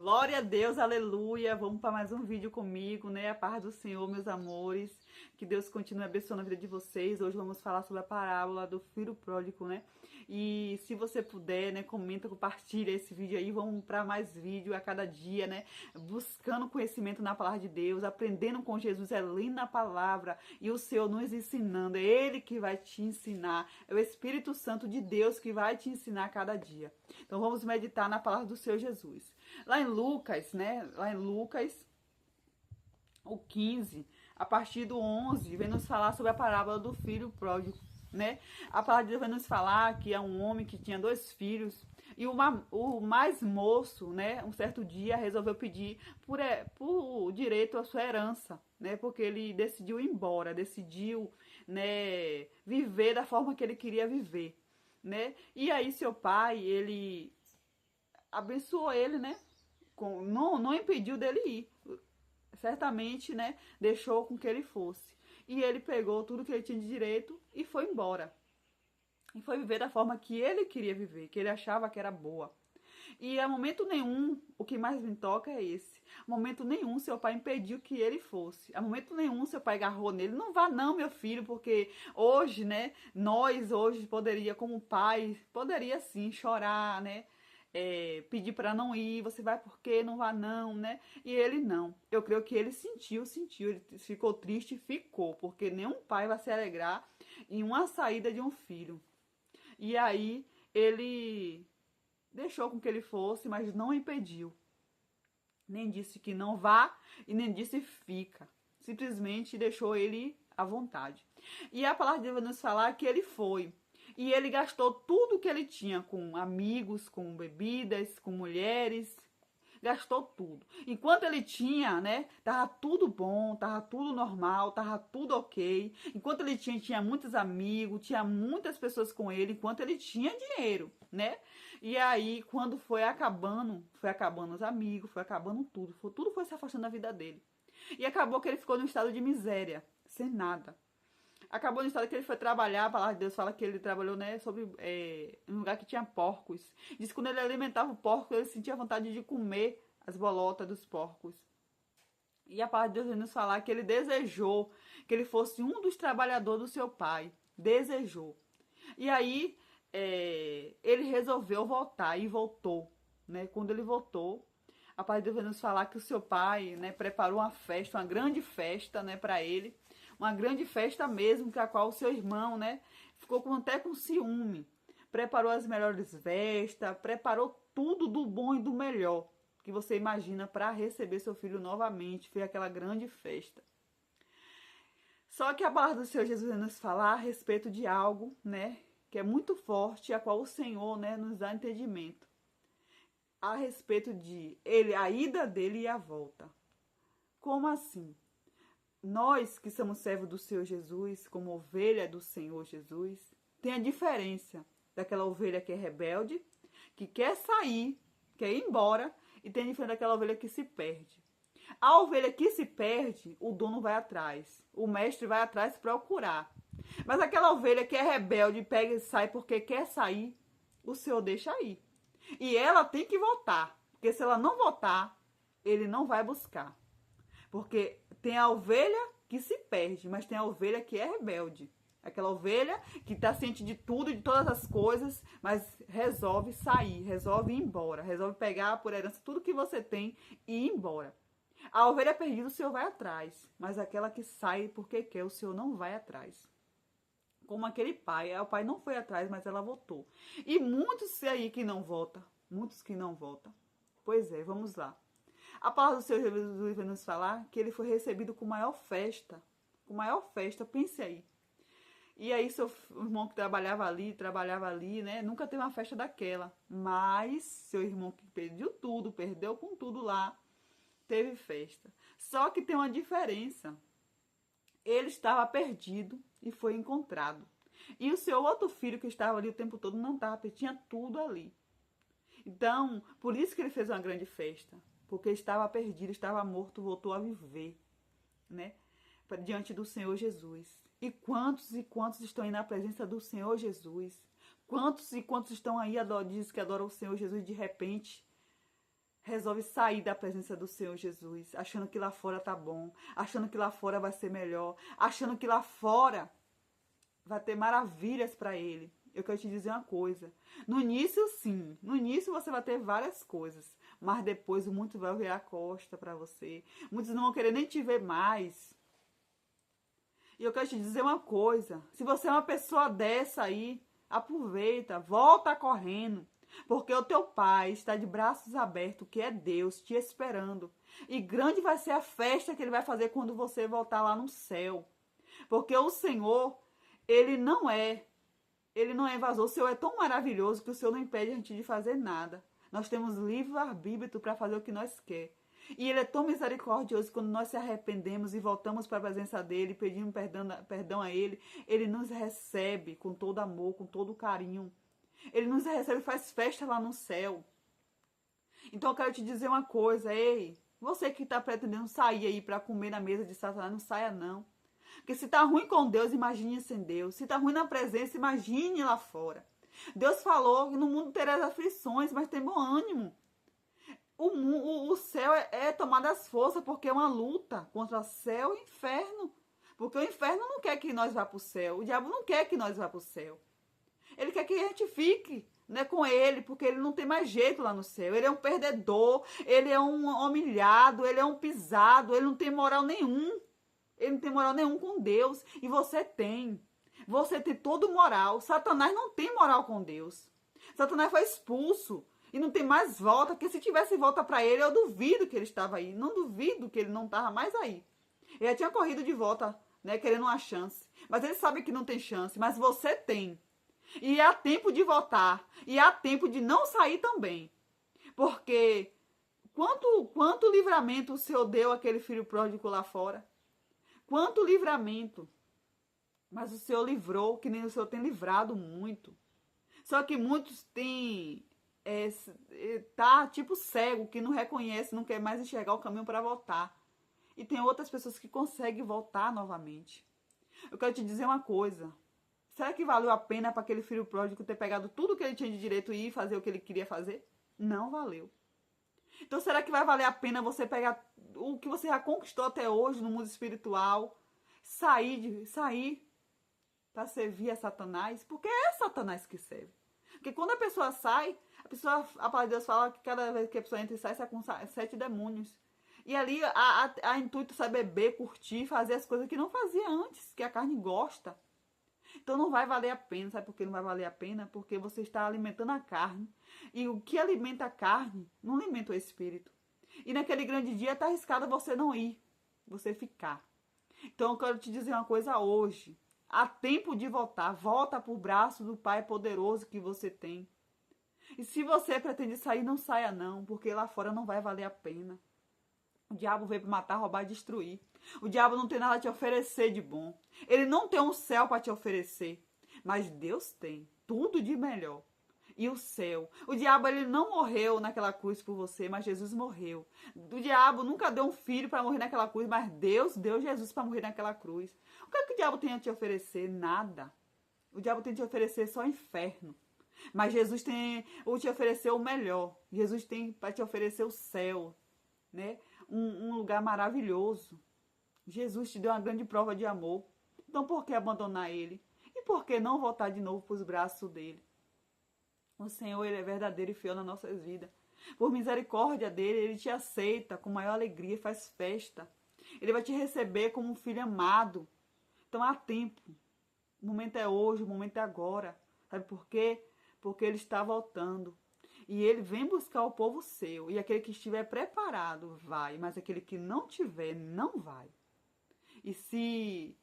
Glória a Deus, aleluia. Vamos para mais um vídeo comigo, né? A paz do Senhor, meus amores. Que Deus continue abençoando a vida de vocês. Hoje vamos falar sobre a parábola do filho pródigo, né? E se você puder, né, comenta, compartilha esse vídeo aí. Vamos para mais vídeo a cada dia, né? Buscando conhecimento na palavra de Deus, aprendendo com Jesus, lendo a palavra e o Senhor nos ensinando. É Ele que vai te ensinar. É o Espírito Santo de Deus que vai te ensinar a cada dia. Então vamos meditar na palavra do Senhor Jesus. Lá em Lucas, né? Lá em Lucas, o 15, a partir do 11, vem nos falar sobre a parábola do filho pródigo, né? A palavra de Deus vai nos falar que é um homem que tinha 2 filhos e o mais moço, né? Um certo dia resolveu pedir por direito a sua herança, né? Porque ele decidiu ir embora, decidiu, né, viver da forma que ele queria viver, né? E aí seu pai, ele abençoou ele, né? Não impediu dele ir. Certamente, né? Deixou com que ele fosse. E ele pegou tudo que ele tinha de direito e foi embora. E foi viver da forma que ele queria viver, que ele achava que era boa. E a momento nenhum, o que mais me toca é esse. A momento nenhum, seu pai impediu que ele fosse. A momento nenhum, seu pai agarrou nele. Não vá não, meu filho, porque hoje, né, nós hoje poderia, como pai, poderia sim chorar, né, pedir para não ir, você vai por quê? Não vá não, né? E ele não. Eu creio que ele sentiu, ele ficou triste, ficou, porque nenhum pai vai se alegrar em uma saída de um filho. E aí ele deixou com que ele fosse, mas não impediu. Nem disse que não vá e nem disse fica. Simplesmente deixou ele à vontade. E a palavra de Deus vai nos falar que ele foi. E ele gastou tudo que ele tinha com amigos, com bebidas, com mulheres. Gastou tudo. Enquanto ele tinha, né, tava tudo bom, tava tudo normal, tava tudo ok. Enquanto ele tinha muitos amigos, tinha muitas pessoas com ele, enquanto ele tinha dinheiro, né? E aí, quando foi acabando os amigos, foi acabando tudo foi se afastando da vida dele. E acabou que ele ficou num estado de miséria, sem nada. Acabou no estado que ele foi trabalhar, a palavra de Deus fala que ele trabalhou, né, em um lugar que tinha porcos. Diz que quando ele alimentava o porco, ele sentia vontade de comer as bolotas dos porcos. E a palavra de Deus vem nos falar que ele desejou que ele fosse um dos trabalhadores do seu pai. Desejou. E aí, ele resolveu voltar e voltou, né? Quando ele voltou, a palavra de Deus vem nos falar que o seu pai, né, preparou uma festa, uma grande festa, né, para ele. Uma grande festa mesmo, que a qual o seu irmão, né, ficou até com ciúme. Preparou as melhores vestas, preparou tudo do bom e do melhor que você imagina para receber seu filho novamente. Foi aquela grande festa. Só que a palavra do Senhor Jesus vai nos falar a respeito de algo, né, que é muito forte, a qual o Senhor, né, nos dá entendimento. A respeito de a ida dele e a volta. Como assim? Nós que somos servos do Senhor Jesus, como ovelha do Senhor Jesus, tem a diferença daquela ovelha que é rebelde, que quer sair, quer ir embora, e tem a diferença daquela ovelha que se perde. A ovelha que se perde, o dono vai atrás, o mestre vai atrás procurar. Mas aquela ovelha que é rebelde, pega e sai porque quer sair, o Senhor deixa ir. E ela tem que voltar, porque se ela não voltar, ele não vai buscar. Porque tem a ovelha que se perde, mas tem a ovelha que é rebelde. Aquela ovelha que está ciente de tudo, de todas as coisas, mas resolve sair, resolve ir embora, resolve pegar por herança tudo que você tem e ir embora. A ovelha perdida, o Senhor vai atrás, mas aquela que sai porque quer, o Senhor não vai atrás. Como aquele pai, o pai não foi atrás, mas ela voltou. E muitos aí que não voltam, muitos que não voltam. Pois é, vamos lá. A palavra do Senhor Jesus vai nos falar que ele foi recebido com maior festa. Com maior festa, pense aí. E aí seu irmão que trabalhava ali, né? Nunca teve uma festa daquela. Mas seu irmão que perdeu com tudo lá, teve festa. Só que tem uma diferença. Ele estava perdido e foi encontrado. E o seu outro filho que estava ali o tempo todo não estava, tinha tudo ali. Então, por isso que ele fez uma grande festa. Porque estava perdido, estava morto, voltou a viver, né? Diante do Senhor Jesus. E quantos estão aí na presença do Senhor Jesus? Quantos estão aí, diz que adoram o Senhor Jesus, de repente resolve sair da presença do Senhor Jesus, achando que lá fora tá bom, achando que lá fora vai ser melhor, achando que lá fora vai ter maravilhas para ele. Eu quero te dizer uma coisa. No início, sim. No início você vai ter várias coisas. Mas depois o mundo vai virar a costa para você. Muitos não vão querer nem te ver mais. E eu quero te dizer uma coisa. Se você é uma pessoa dessa aí, aproveita, volta correndo. Porque o teu pai está de braços abertos, que é Deus, te esperando. E grande vai ser a festa que ele vai fazer quando você voltar lá no céu. Porque o Senhor, ele não é invasor. O Senhor é tão maravilhoso que o Senhor não impede a gente de fazer nada. Nós temos livre-arbítrio para fazer o que nós quer. E ele é tão misericordioso que quando nós se arrependemos e voltamos para a presença dele, pedimos perdão a ele nos recebe com todo amor, com todo carinho. Ele nos recebe e faz festa lá no céu. Então eu quero te dizer uma coisa, ei, você que está pretendendo sair aí para comer na mesa de Satanás, não saia não. Porque se tá ruim com Deus, imagine sem Deus. Se tá ruim na presença, imagine lá fora. Deus falou que no mundo terás aflições, mas tem bom ânimo. O céu é tomar das forças, porque é uma luta contra o céu e o inferno. Porque o inferno não quer que nós vá para o céu. O diabo não quer que nós vá para o céu. Ele quer que a gente fique, né, com ele, porque ele não tem mais jeito lá no céu. Ele é um perdedor, ele é um humilhado, ele é um pisado, ele não tem moral nenhum. Ele não tem moral nenhum com Deus. E você tem. Você tem todo moral. Satanás não tem moral com Deus. Satanás foi expulso. E não tem mais volta. Porque se tivesse volta para ele, eu duvido que ele estava aí. Não duvido que ele não estava mais aí. Ele já tinha corrido de volta, né, querendo uma chance. Mas ele sabe que não tem chance. Mas você tem. E há tempo de voltar. E há tempo de não sair também. Porque quanto livramento o Senhor deu àquele filho pródigo lá fora? Quanto livramento. Mas o Senhor livrou, que nem o Senhor tem livrado muito. Só que muitos têm... tá tipo cego, que não reconhece, não quer mais enxergar o caminho para voltar. E tem outras pessoas que conseguem voltar novamente. Eu quero te dizer uma coisa. Será que valeu a pena para aquele filho pródigo ter pegado tudo que ele tinha de direito e ir fazer o que ele queria fazer? Não valeu. Então, será que vai valer a pena você pegar o que você já conquistou até hoje no mundo espiritual, sair para servir a Satanás? Porque é Satanás que serve. Porque quando a pessoa sai, a palavra de Deus fala que cada vez que a pessoa entra e sai com 7 demônios. E ali a intuito é beber, curtir, fazer as coisas que não fazia antes, que a carne gosta. Então não vai valer a pena. Sabe por que não vai valer a pena? Porque você está alimentando a carne. E o que alimenta a carne não alimenta o espírito. E naquele grande dia está arriscado você não ir. Você ficar. Então eu quero te dizer uma coisa hoje. Há tempo de voltar. Volta para o braço do Pai poderoso que você tem. E se você pretende sair, não saia não. Porque lá fora não vai valer a pena. O diabo veio para matar, roubar e destruir. O diabo não tem nada a te oferecer de bom. Ele não tem um céu para te oferecer. Mas Deus tem tudo de melhor. E o céu. O diabo ele não morreu naquela cruz por você, mas Jesus morreu. O diabo nunca deu um filho para morrer naquela cruz, mas Deus deu Jesus para morrer naquela cruz. O que é que o diabo tem a te oferecer? Nada. O diabo tem a te oferecer só inferno. Mas Jesus tem a te oferecer o melhor. Jesus tem para te oferecer o céu, né? Um lugar maravilhoso. Jesus te deu uma grande prova de amor. Então por que abandonar ele? E por que não voltar de novo para os braços dele? O Senhor, ele é verdadeiro e fiel nas nossas vidas. Por misericórdia dele, ele te aceita com maior alegria e faz festa. Ele vai te receber como um filho amado. Então há tempo. O momento é hoje, o momento é agora. Sabe por quê? Porque ele está voltando. E ele vem buscar o povo seu. E aquele que estiver preparado vai. Mas aquele que não tiver, não vai. E se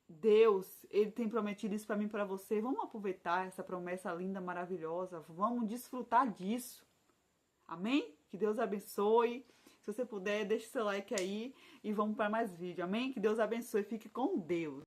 Deus, ele tem prometido isso para mim e para você, vamos aproveitar essa promessa linda, maravilhosa. Vamos desfrutar disso. Amém? Que Deus abençoe. Se você puder, deixe seu like aí. E vamos para mais vídeo. Amém? Que Deus abençoe. Fique com Deus.